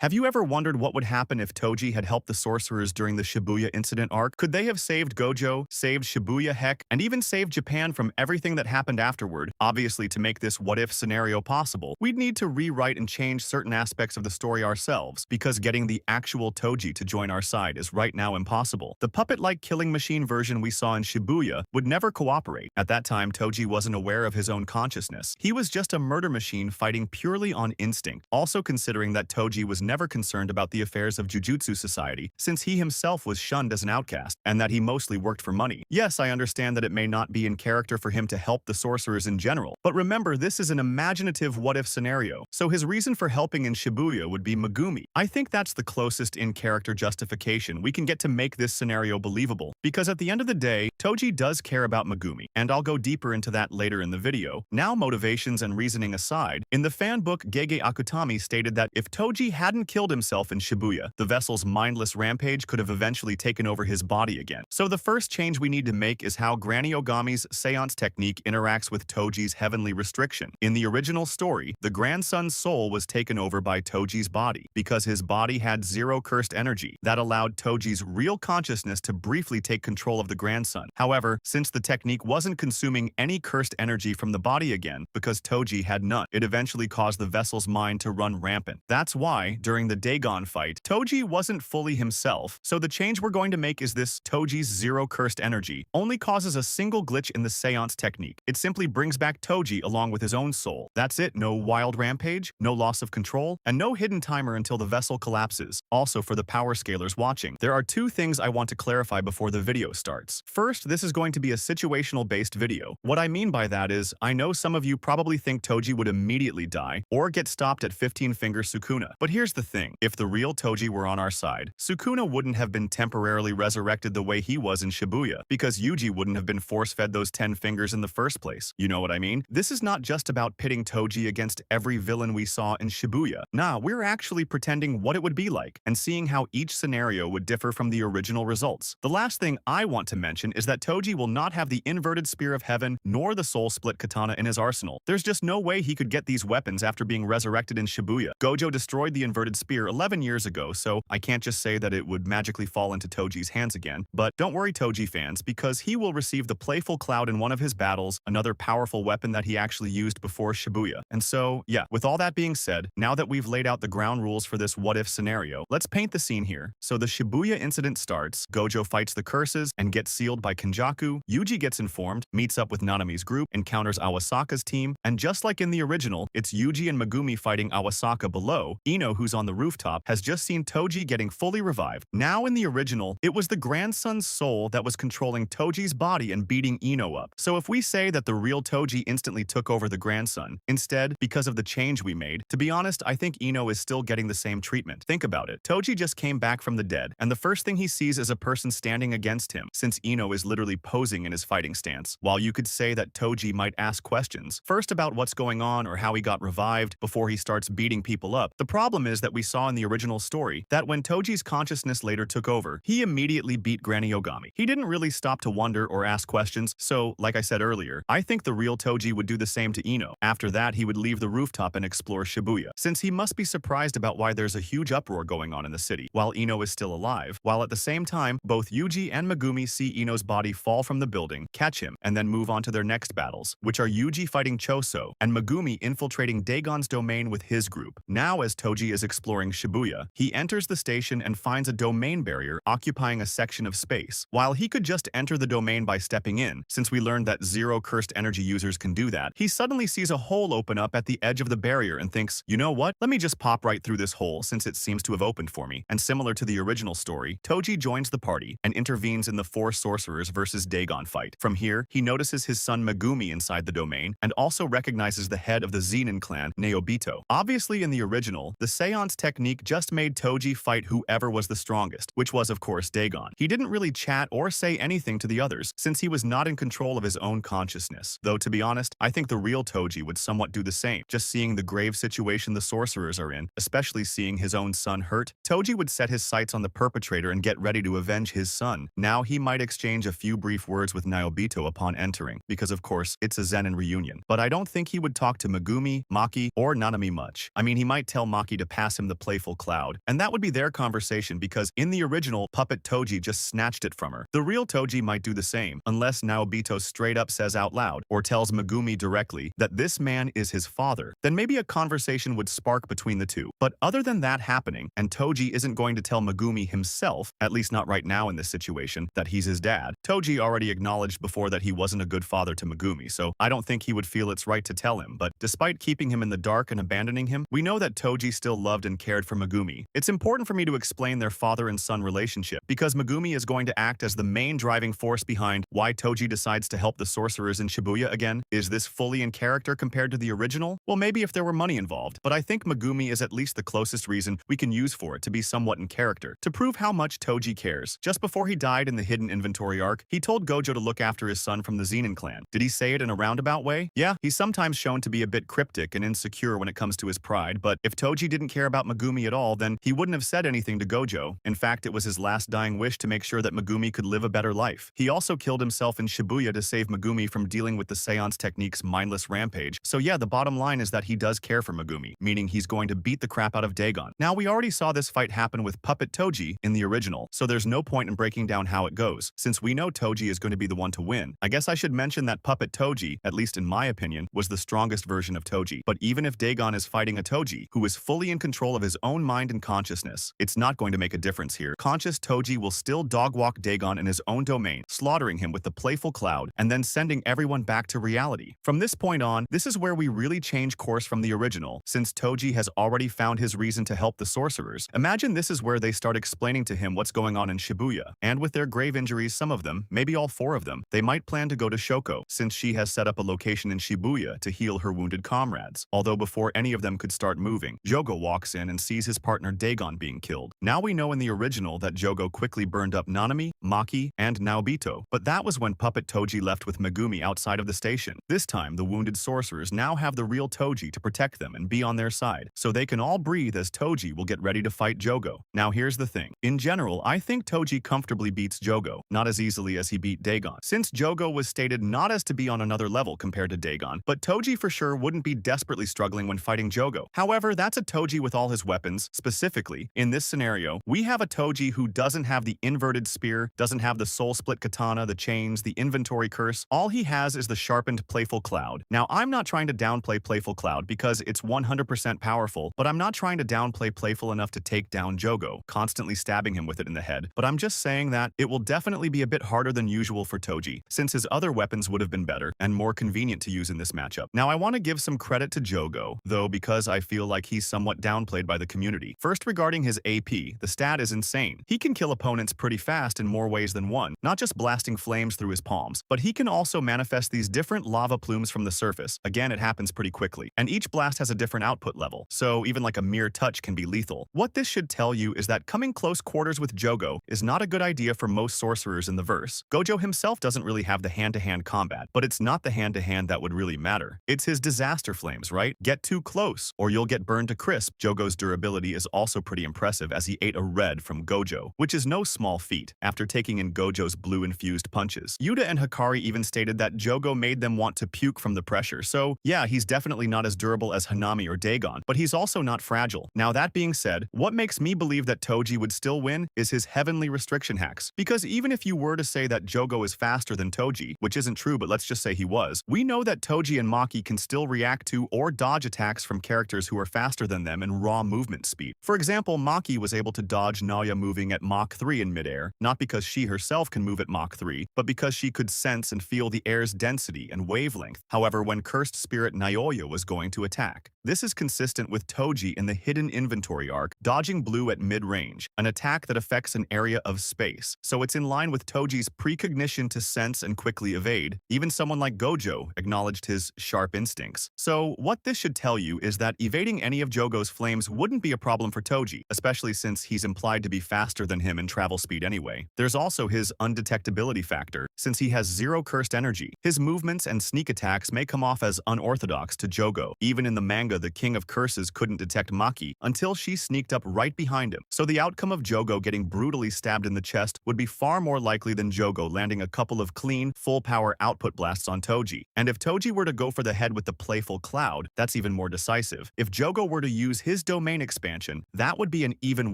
Have you ever wondered what would happen if Toji had helped the sorcerers during the Shibuya incident arc? Could they have saved Gojo, saved Shibuya heck, and even saved Japan from everything that happened afterward? Obviously, to make this what-if scenario possible, we'd need to rewrite and change certain aspects of the story ourselves, because getting the actual Toji to join our side is right now impossible. The puppet-like killing machine version we saw in Shibuya would never cooperate. At that time, Toji wasn't aware of his own consciousness. He was just a murder machine fighting purely on instinct. Also considering that Toji was never concerned about the affairs of Jujutsu Society, since he himself was shunned as an outcast, and that he mostly worked for money. Yes, I understand that it may not be in character for him to help the sorcerers in general, but remember, this is an imaginative what-if scenario, so his reason for helping in Shibuya would be Megumi. I think that's the closest in-character justification we can get to make this scenario believable, because at the end of the day, Toji does care about Megumi, and I'll go deeper into that later in the video. Now, motivations and reasoning aside, in the fan book Gege Akutami stated that if Toji hadn't killed himself in Shibuya, the vessel's mindless rampage could have eventually taken over his body again. So the first change we need to make is how Granny Ogami's seance technique interacts with Toji's heavenly restriction. In the original story, the grandson's soul was taken over by Toji's body, because his body had zero cursed energy. That allowed Toji's real consciousness to briefly take control of the grandson. However, since the technique wasn't consuming any cursed energy from the body again, because Toji had none, it eventually caused the vessel's mind to run rampant. That's why, during the Dagon fight, Toji wasn't fully himself, so the change we're going to make is this: Toji's zero cursed energy only causes a single glitch in the seance technique. It simply brings back Toji along with his own soul. That's it, no wild rampage, no loss of control, and no hidden timer until the vessel collapses. Also, for the power scalers watching, there are two things I want to clarify before the video starts. First, this is going to be a situational-based video. What I mean by that is, I know some of you probably think Toji would immediately die, or get stopped at 15-finger Sukuna. But here's the thing, if the real Toji were on our side, Sukuna wouldn't have been temporarily resurrected the way he was in Shibuya, because Yuji wouldn't have been force-fed those 10 fingers in the first place. You know what I mean? This is not just about pitting Toji against every villain we saw in Shibuya. Nah, we're actually pretending what it would be like, and seeing how each scenario would differ from the original results. The last thing I want to mention is that Toji will not have the inverted spear of heaven, nor the soul split katana in his arsenal. There's just no way he could get these weapons after being resurrected in Shibuya. Gojo destroyed the inverted spear 11 years ago, so I can't just say that it would magically fall into Toji's hands again. But don't worry, Toji fans, because he will receive the playful cloud in one of his battles, another powerful weapon that he actually used before Shibuya. And so, yeah, with all that being said, now that we've laid out the ground rules for this what-if scenario, let's paint the scene here. So the Shibuya incident starts, Gojo fights the curses and gets sealed by Kenjaku, Yuji gets informed, meets up with Nanami's group, encounters Awasaka's team, and just like in the original, it's Yuji and Megumi fighting Awasaka below. Ino, who's on the rooftop, has just seen Toji getting fully revived. Now in the original, it was the grandson's soul that was controlling Toji's body and beating Ino up. So if we say that the real Toji instantly took over the grandson, instead, because of the change we made, to be honest, I think Ino is still getting the same treatment. Think about it. Toji just came back from the dead, and the first thing he sees is a person standing against him, since Ino is literally posing in his fighting stance. While you could say that Toji might ask questions, first about what's going on or how he got revived, before he starts beating people up, the problem is that we saw in the original story that when Toji's consciousness later took over, he immediately beat Granny Ogami. He didn't really stop to wonder or ask questions, so, like I said earlier, I think the real Toji would do the same to Ino. After that, he would leave the rooftop and explore Shibuya, since he must be surprised about why there's a huge uproar going on in the city, while Ino is still alive, while at the same time, both Yuji and Megumi see Ino's body fall from the building, catch him, and then move on to their next battles, which are Yuji fighting Choso, and Megumi infiltrating Dagon's domain with his group. Now as Toji is exploring Shibuya, he enters the station and finds a domain barrier occupying a section of space. While he could just enter the domain by stepping in, since we learned that zero cursed energy users can do that, he suddenly sees a hole open up at the edge of the barrier and thinks, you know what, let me just pop right through this hole since it seems to have opened for me. And similar to the original story, Toji joins the party and intervenes in the 4 sorcerers versus Dagon fight. From here, he notices his son Megumi inside the domain and also recognizes the head of the Zenin clan, Neobito. Obviously in the original, the seance technique just made Toji fight whoever was the strongest, which was of course Dagon. He didn't really chat or say anything to the others, since he was not in control of his own consciousness. Though to be honest, I think the real Toji would somewhat do the same, just seeing the grave situation the sorcerers are in, especially seeing his own son hurt. Toji would set his sights on the perpetrator and get ready to avenge his son. Now he might exchange a few brief words with Naobito upon entering, because of course, it's a Zenin reunion. But I don't think he would talk to Megumi, Maki, or Nanami much. I mean, he might tell Maki to pass him the playful cloud, and that would be their conversation because in the original, puppet Toji just snatched it from her. The real Toji might do the same, unless Naobito straight up says out loud, or tells Megumi directly, that this man is his father. Then maybe a conversation would spark between the two. But other than that happening, and Toji isn't going to tell Megumi himself, at least not right now in this situation, that he's his dad. Toji already acknowledged before that he wasn't a good father to Megumi, so I don't think he would feel it's right to tell him. But despite keeping him in the dark and abandoning him, we know that Toji still loved and cared for Megumi. It's important for me to explain their father and son relationship, because Megumi is going to act as the main driving force behind why Toji decides to help the sorcerers in Shibuya again. Is this fully in character compared to the original? Well, maybe if there were money involved, but I think Megumi is at least the closest reason we can use for it to be somewhat in character, to prove how much Toji cares. Just before he died in the hidden inventory arc, he told Gojo to look after his son from the Zenin clan. Did he say it in a roundabout way? Yeah, he's sometimes shown to be a bit cryptic and insecure when it comes to his pride, but if Toji didn't care about Megumi at all, then he wouldn't have said anything to Gojo. In fact, it was his last dying wish to make sure that Megumi could live a better life. He also killed himself in Shibuya to save Megumi from dealing with the Seance Technique's mindless rampage. So yeah, the bottom line is that he does care for Megumi, meaning he's going to beat the crap out of Dagon. Now, we already saw this fight happen with Puppet Toji in the original, so there's no point in breaking down how it goes, since we know Toji is going to be the one to win. I guess I should mention that Puppet Toji, at least in my opinion, was the strongest version of Toji. But even if Dagon is fighting a Toji, who is fully in control of his own mind and consciousness, it's not going to make a difference here. Conscious Toji will still dogwalk Dagon in his own domain, slaughtering him with the playful cloud, and then sending everyone back to reality. From this point on, this is where we really change course from the original, since Toji has already found his reason to help the sorcerers. Imagine this is where they start explaining to him what's going on in Shibuya, and with their grave injuries, some of them, maybe all four of them, they might plan to go to Shoko, since she has set up a location in Shibuya to heal her wounded comrades. Although before any of them could start moving, Jogo walks in and sees his partner Dagon being killed. Now we know in the original that Jogo quickly burned up Nanami, Maki, and Naobito, but that was when Puppet Toji left with Megumi outside of the station. This time, the wounded sorcerers now have the real Toji to protect them and be on their side, so they can all breathe as Toji will get ready to fight Jogo. Now here's the thing. In general, I think Toji comfortably beats Jogo, not as easily as he beat Dagon, since Jogo was stated not as to be on another level compared to Dagon, but Toji for sure wouldn't be desperately struggling when fighting Jogo. However, that's a Toji with all his weapons. Specifically, in this scenario, we have a Toji who doesn't have the inverted spear, doesn't have the soul split katana, the chains, the inventory curse. All he has is the sharpened playful cloud. Now, I'm not trying to downplay playful cloud because it's 100% powerful, but I'm not trying to downplay playful enough to take down Jogo, constantly stabbing him with it in the head. But I'm just saying that it will definitely be a bit harder than usual for Toji, since his other weapons would have been better and more convenient to use in this matchup. Now, I want to give some credit to Jogo, though, because I feel like he's somewhat downplayed by the community. First, regarding his AP, the stat is insane. He can kill opponents pretty fast in more ways than one, not just blasting flames through his palms, but he can also manifest these different lava plumes from the surface. Again, it happens pretty quickly, and each blast has a different output level, so even like a mere touch can be lethal. What this should tell you is that coming close quarters with Jogo is not a good idea for most sorcerers in the verse. Gojo himself doesn't really have the hand-to-hand combat, but it's not the hand-to-hand that would really matter. It's his disaster flames, right? Get too close, or you'll get burned to crisp. Jogo's durability is also pretty impressive as he ate a red from Gojo, which is no small feat, after taking in Gojo's blue-infused punches. Yuta and Hikari even stated that Jogo made them want to puke from the pressure, so yeah, he's definitely not as durable as Hanami or Dagon, but he's also not fragile. Now that being said, what makes me believe that Toji would still win is his heavenly restriction hacks, because even if you were to say that Jogo is faster than Toji, which isn't true but let's just say he was, we know that Toji and Maki can still react to or dodge attacks from characters who are faster than them in raw movement speed. For example, Maki was able to dodge Naoya moving at Mach 3 in midair, not because she herself can move at Mach 3, but because she could sense and feel the air's density and wavelength. However, when cursed spirit Naoya was going to attack, this is consistent with Toji in the hidden inventory arc, dodging blue at mid-range, an attack that affects an area of space. So it's in line with Toji's precognition to sense and quickly evade. Even someone like Gojo acknowledged his sharp instincts. So what this should tell you is that evading any of Jogo's flames wouldn't be a problem for Toji, especially since he's implied to be faster than him in travel speed anyway. There's also his undetectability factor, since he has zero cursed energy. His movements and sneak attacks may come off as unorthodox to Jogo. Even in the manga, the King of Curses couldn't detect Maki until she sneaked up right behind him. So the outcome of Jogo getting brutally stabbed in the chest would be far more likely than than Jogo, landing a couple of clean, full-power output blasts on Toji. And if Toji were to go for the head with the playful cloud, that's even more decisive. If Jogo were to use his domain expansion, that would be an even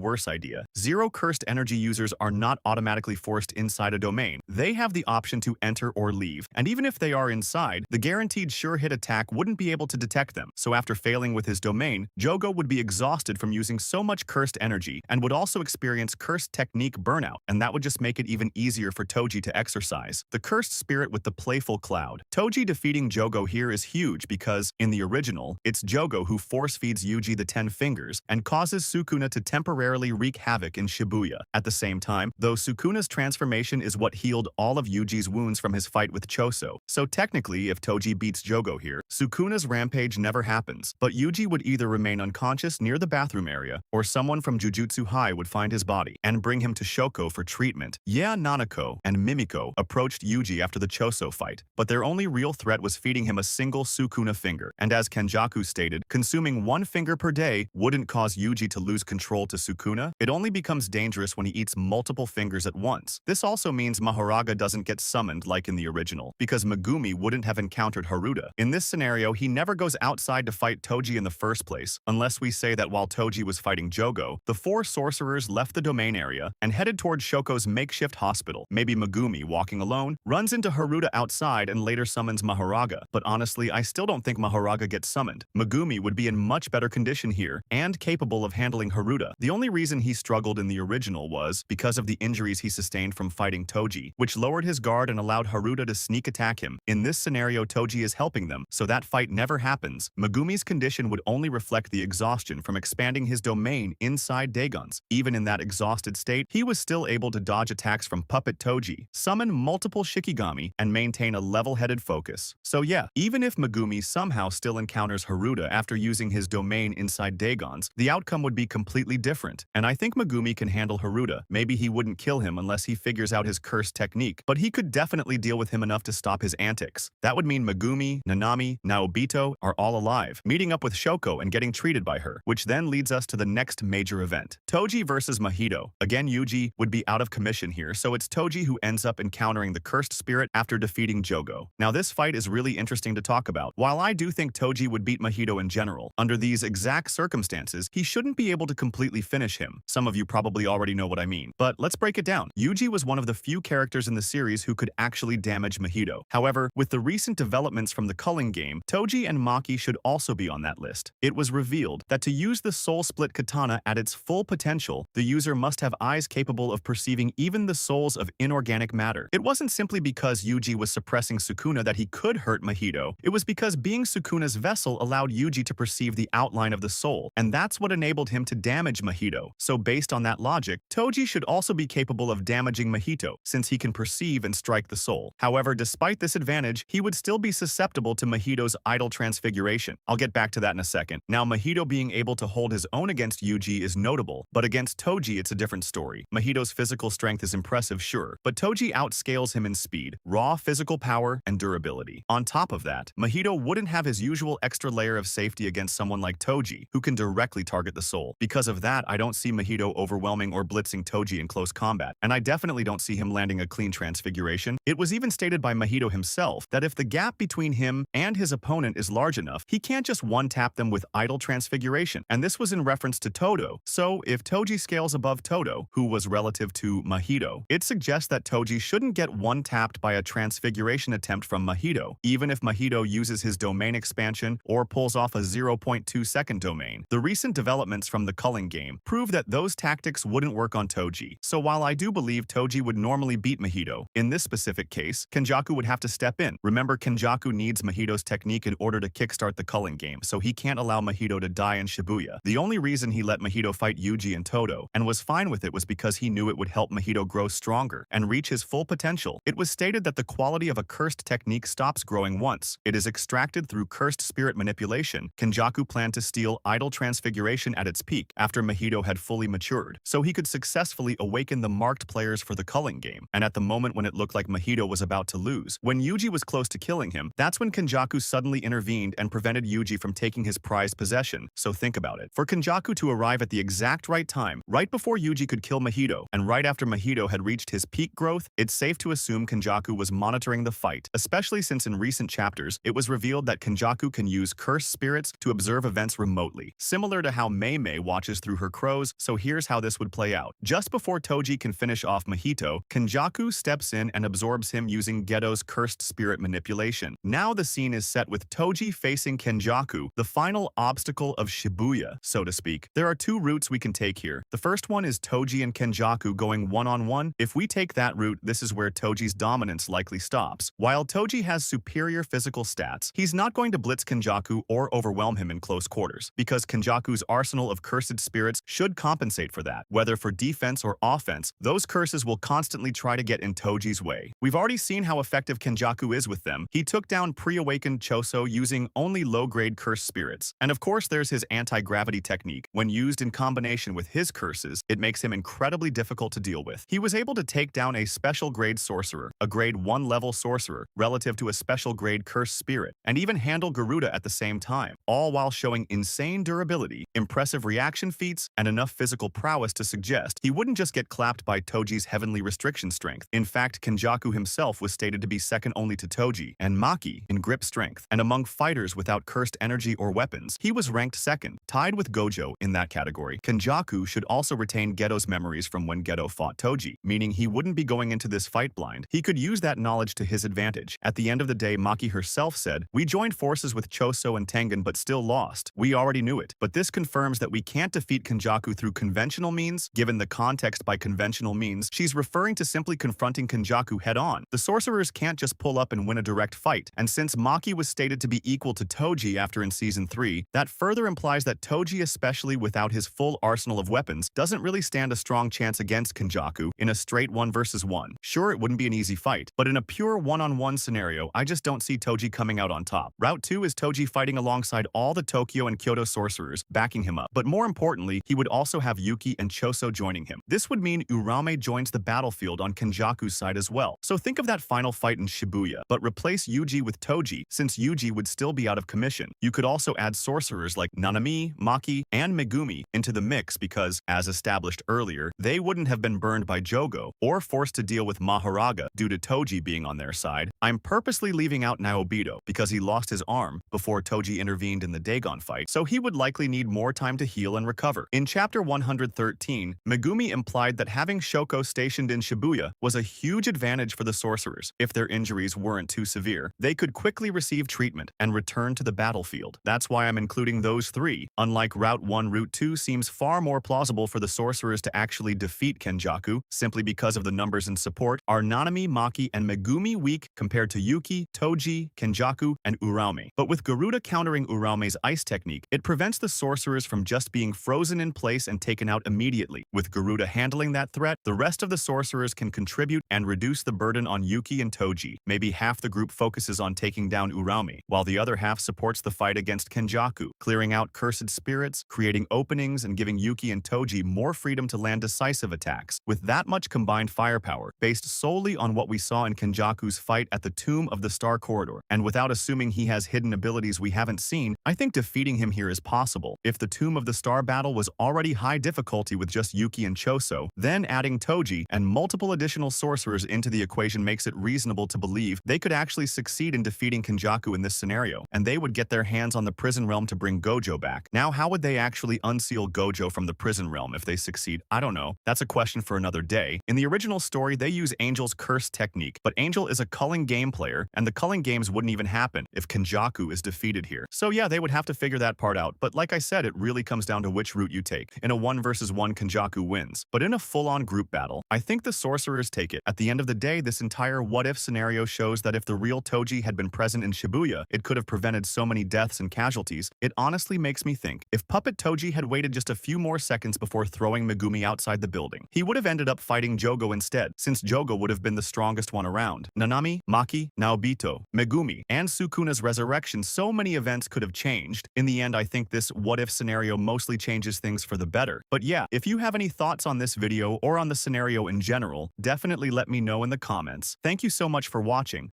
worse idea. Zero cursed energy users are not automatically forced inside a domain. They have the option to enter or leave, and even if they are inside, the guaranteed sure hit attack wouldn't be able to detect them. So after failing with his domain, Jogo would be exhausted from using so much cursed energy and would also experience cursed technique burnout, and that would just make it even easier for Toji to exercise. The cursed spirit with the playful cloud. Toji defeating Jogo here is huge because, in the original, it's Jogo who force-feeds Yuji the 10 fingers and causes Sukuna to temporarily wreak havoc in Shibuya. At the same time, though Sukuna's transformation is what healed all of Yuji's wounds from his fight with Choso. So technically, if Toji beats Jogo here, Sukuna's rampage never happens, but Yuji would either remain unconscious near the bathroom area, or someone from Jujutsu High would find his body and bring him to Shoko for treatment. Yeah, Nanako and Mimiko approached Yuji after the Choso fight, but their only real threat was feeding him a single Sukuna finger, and as Kenjaku stated, consuming one finger per day wouldn't cause Yuji to lose control to Sukuna. It only becomes dangerous when he eats multiple fingers at once. This also means Mahoraga doesn't get summoned like in the original, because Megumi wouldn't have encountered Haruta. In this scenario, he never goes outside to fight Toji in the first place, unless we say that while Toji was fighting Jogo, the 4 sorcerers left the domain area and headed toward Shoko's makeshift hospital. Maybe Megumi, walking alone, runs into Haruta outside and later summons Mahoraga, but honestly, I still don't think Mahoraga gets summoned. Megumi would be in much better condition here and capable of handling Haruta. The only reason he struggled in the original was because of the injuries he sustained from fighting Toji, which lowered his guard and allowed Haruta to sneak attack him. In this scenario, Toji is helping them, so that fight never happens. Megumi's condition would only reflect the exhaustion from expanding his domain inside Dagon's. Even in that exhausted state, he was still able to dodge attacks from Puppet Toji, summon multiple Shikigami, and maintain a level-headed focus. So yeah, even if Megumi somehow still encounters Haruta after using his domain inside Dagon's, the outcome would be completely different. And I think Megumi can handle Haruta. Maybe he wouldn't kill him unless he figures out his cursed technique, but he could definitely deal with him enough to stop his antics. That would mean Megumi, Nanami, Naobito are all alive, meeting up with Shoko and getting treated by her, which then leads us to the next major event. Toji versus Mahito. Again, Yuji would be out of commission here, so it's Toji who ends up encountering the cursed spirit after defeating Jogo. Now this fight is really interesting to talk about. While I do think Toji would beat Mahito in general, under these exact circumstances, he shouldn't be able to completely finish him. Some of you probably already know what I mean, but let's break it down. Yuji was one of the few characters in the series who could actually damage Mahito. However, with the recent developments from the culling game, Toji and Maki should also be on that list. It was revealed that to use the Soul Split Katana at its full potential, the user must have eyes capable of perceiving even the souls of inorganic matter. It wasn't simply because Yuji was suppressing Sukuna that he could hurt Mahito. It was because being Sukuna's vessel allowed Yuji to perceive the outline of the soul, and that's what enabled him to damage Mahito. So based on that logic, Toji should also be capable of damaging Mahito, since he can perceive and strike the soul. However, despite this advantage, he would still be susceptible to Mahito's idol transfiguration. I'll get back to that in a second. Now, Mahito being able to hold his own against Yuji is notable, but against Toji it's a different story. Mahito's physical strength is impressive, sure, but Toji outscales him in speed, raw physical power, and durability. On top of that, Mahito wouldn't have his usual extra layer of safety against someone like Toji, who can directly target the soul. Because of that, I don't see Mahito overwhelming or blitzing Toji in close combat, and I definitely don't see him landing a clean transfiguration. It was even stated by Mahito himself that if the gap between him and his opponent is large enough, he can't just one-tap them with idol transfiguration, and this was in reference to Todo. So if Toji scales above Todo, who was relative to Mahito, it suggests that Toji shouldn't get one-tapped by a transfiguration attempt from Mahito, even if Mahito uses his domain expansion or pulls off a 0.2-second domain. The recent developments from the culling game prove that those tactics wouldn't work on Toji. So while I do believe Toji would normally beat Mahito, in this specific case, Kenjaku would have to step in. Remember, Kenjaku needs Mahito's technique in order to kickstart the culling game, so he can't allow Mahito to die in Shibuya. The only reason he let Mahito fight Yuji and Todo, and was fine with it, was because he knew it would help Mahito grow stronger and reach his full potential. It was stated that the quality of a cursed technique stops growing once it is extracted through cursed spirit manipulation. Kenjaku planned to steal idol transfiguration at its peak after Mahito had fully matured, so he could successfully awaken the marked players for the culling game. And at the moment when it looked like Mahito was about to lose, when Yuji was close to killing him, that's when Kenjaku suddenly intervened and prevented Yuji from taking his prized possession. So think about it. For Kenjaku to arrive at the exact right time, right before Yuji could kill Mahito, and right after Mahito had reached his peak growth, it's safe to assume Kenjaku was monitoring the fight, especially since in recent chapters, it was revealed that Kenjaku can use cursed spirits to observe events remotely, similar to how Mei Mei watches through her crows. So here's how this would play out. Just before Toji can finish off Mahito, Kenjaku steps in and absorbs him using Geto's cursed spirit manipulation. Now the scene is set with Toji facing Kenjaku, the final obstacle of Shibuya, so to speak. There are two routes we can take here. The first one is Toji and Kenjaku going one-on-one. If we take that route, this is where Toji's dominance likely stops. While Toji has superior physical stats, he's not going to blitz Kenjaku or overwhelm him in close quarters, because Kenjaku's arsenal of cursed spirits should compensate for that. Whether for defense or offense, those curses will constantly try to get in Toji's way. We've already seen how effective Kenjaku is with them. He took down pre-awakened Choso using only low-grade cursed spirits. And of course there's his anti-gravity technique. When used in combination with his curses, it makes him incredibly difficult to deal with. He was able to take down a special grade sorcerer, a grade 1 level sorcerer, relative to a special grade cursed spirit, and even handle Garuda at the same time, all while showing insane durability, impressive reaction feats, and enough physical prowess to suggest he wouldn't just get clapped by Toji's heavenly restriction strength. In fact, Kenjaku himself was stated to be second only to Toji and Maki in grip strength, and among fighters without cursed energy or weapons, he was ranked second, tied with Gojo in that category. Kenjaku should also retain Geto's memories from when Geto fought Toji, meaning he wouldn't be going into this fight blind. He could use that knowledge to his advantage. At the end of the day, Maki herself said, "We joined forces with Choso and Tengen but still lost. We already knew it." But this confirms that we can't defeat Kenjaku through conventional means. Given the context by conventional means, she's referring to simply confronting Kenjaku head-on. The sorcerers can't just pull up and win a direct fight, and since Maki was stated to be equal to Toji after in Season 3, that further implies that Toji, especially without his full arsenal of weapons, doesn't really stand a strong chance against Kenjaku in a straight 1-versus-1. Sure, it wouldn't be an easy fight, but in a pure one-on-one scenario, I just don't see Toji coming out on top. Route 2 is Toji fighting alongside all the Tokyo and Kyoto sorcerers, backing him up. But more importantly, he would also have Yuki and Choso joining him. This would mean Uraume joins the battlefield on Kenjaku's side as well. So think of that final fight in Shibuya, but replace Yuji with Toji, since Yuji would still be out of commission. You could also add sorcerers like Nanami, Maki, and Megumi into the mix because, as established earlier, they wouldn't have been burned by Jogo or forced to deal with Mahoraga due to Toji being on their side. I'm purposely leaving out Naobito because he lost his arm before Toji intervened in the Dagon fight, so he would likely need more time to heal and recover. In chapter 113, Megumi implied that having Shoko stationed in Shibuya was a huge advantage for the sorcerers. If their injuries weren't too severe, they could quickly receive treatment and return to the battlefield. That's why I'm including those three. Unlike Route 1, Route 2 seems far more plausible for the sorcerers to actually defeat Kenjaku, simply because of the numbers and support. Are Nanami, Maki, and Megumi weak compared to Yuki, Toji, Kenjaku, and Uraume? But with Garuda countering Uraume's ice technique, it prevents the sorcerers from just being frozen in place and taken out immediately. With Garuda handling that threat, the rest of the sorcerers can contribute and reduce the burden on Yuki and Toji. Maybe half the group focuses on taking down Uraume, while the other half supports the fight against Kenjaku, clearing out cursed spirits, creating openings, and giving Yuki and Toji more freedom to land decisive attacks. With that much combined firepower, based solely on what we saw in Kenjaku's fight at the Tomb of the Star Corridor, and without assuming he has hidden abilities we haven't seen, I think defeating him here is possible. If the Tomb of the Star battle was already high difficulty with just Yuki and Choso, then adding Toji and multiple additional sorcerers into the equation makes it reasonable to believe they could actually succeed in defeating Kenjaku in this scenario, and they would get their hands on the prison realm to bring Gojo back. Now, how would they actually unseal Gojo from the prison realm if they succeed? I don't know. That's a question for another day. In the original story, they use Angel's curse technique, but Angel is a culling game player, and the culling games wouldn't even happen if Kenjaku is defeated here. So yeah, they would have to figure that part out, but like I said, it really comes down to which route you take. In a 1-versus-1, Kenjaku wins, but in a full-on group battle, I think the sorcerers take it. At the end of the day, this entire what-if scenario shows that if the real Toji had been present in Shibuya, it could have prevented so many deaths and casualties. It honestly makes me think, if Puppet Toji had waited just a few more seconds before throwing Megumi outside the building, he would have ended up fighting Jogo instead, since Jogo would have been the strongest one around. Nanami, Maki, Naobito, Megumi, and Sukuna's resurrection, so many events could have changed. In the end, I think this what-if scenario mostly changes things for the better. But yeah, if you have any thoughts on this video or on the scenario in general, definitely let me know in the comments. Thank you so much for watching.